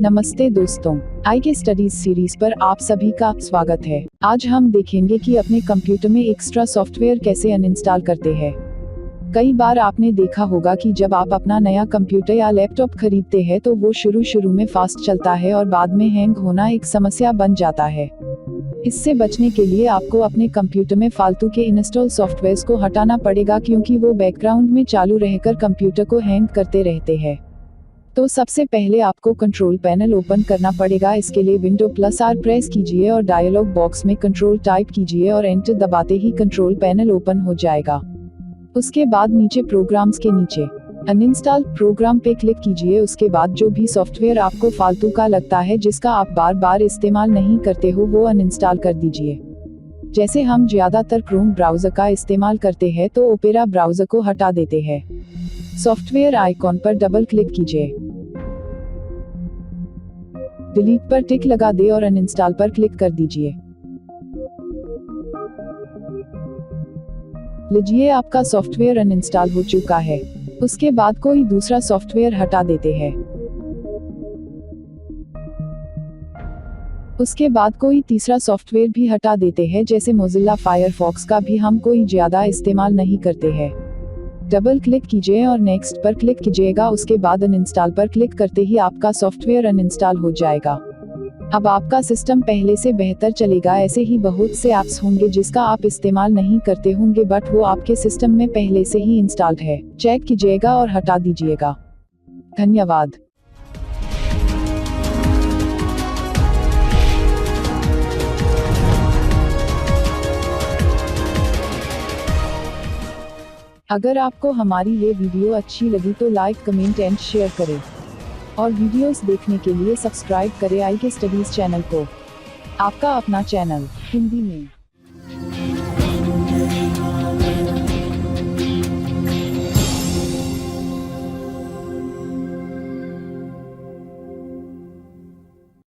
नमस्ते दोस्तों, आई के स्टडीज सीरीज पर आप सभी का स्वागत है। आज हम देखेंगे कि अपने कंप्यूटर में एक्स्ट्रा सॉफ्टवेयर कैसे अनइंस्टॉल करते हैं। कई बार आपने देखा होगा कि जब आप अपना नया कंप्यूटर या लैपटॉप खरीदते हैं तो वो शुरू में फास्ट चलता है और बाद में हैंग होना एक समस्या बन जाता है। इससे बचने के लिए आपको अपने कंप्यूटर में फालतू के इंस्टॉल सॉफ्टवेयर्स को हटाना पड़ेगा, क्योंकि वो बैकग्राउंड में चालू रहकर कंप्यूटर को हैंग करते रहते हैं। तो सबसे पहले आपको कंट्रोल पैनल ओपन करना पड़ेगा। इसके लिए Windows+R प्रेस कीजिए और डायलॉग बॉक्स में कंट्रोल टाइप कीजिए और एंटर दबाते ही कंट्रोल पैनल ओपन हो जाएगा। उसके बाद नीचे प्रोग्राम्स के नीचे अनइंस्टॉल प्रोग्राम पे क्लिक कीजिए। उसके बाद जो भी सॉफ्टवेयर आपको फालतू का लगता है, जिसका आप बार बार इस्तेमाल नहीं करते हो, वो अनइंस्टॉल कर दीजिए। जैसे हम ज्यादातर क्रोम ब्राउज़र का इस्तेमाल करते हैं तो ओपेरा ब्राउज़र को हटा देते हैं। सॉफ्टवेयर आइकॉन पर डबल क्लिक कीजिए, डिलीट पर टिक लगा दे और अनइंस्टॉल पर क्लिक कर दीजिए। लीजिए, आपका सॉफ्टवेयर अनइंस्टॉल हो चुका है। उसके बाद कोई दूसरा सॉफ्टवेयर हटा देते हैं। उसके बाद कोई तीसरा सॉफ्टवेयर भी हटा देते हैं, जैसे मोजिल्ला फायरफॉक्स का भी हम कोई ज्यादा इस्तेमाल नहीं करते हैं। डबल क्लिक कीजिए और नेक्स्ट पर क्लिक कीजिएगा। उसके बाद अनइंस्टॉल पर क्लिक करते ही आपका सॉफ्टवेयर अनइंस्टॉल हो जाएगा। अब आपका सिस्टम पहले से बेहतर चलेगा। ऐसे ही बहुत से ऐप्स होंगे जिसका आप इस्तेमाल नहीं करते होंगे, बट वो आपके सिस्टम में पहले से ही इंस्टॉल्ड है। चेक कीजिएगा और हटा दीजिएगा। धन्यवाद। अगर आपको हमारी ये वीडियो अच्छी लगी तो लाइक, कमेंट एंड शेयर करें और वीडियोस देखने के लिए सब्सक्राइब करें आई के स्टडीज चैनल को। आपका अपना चैनल हिंदी में।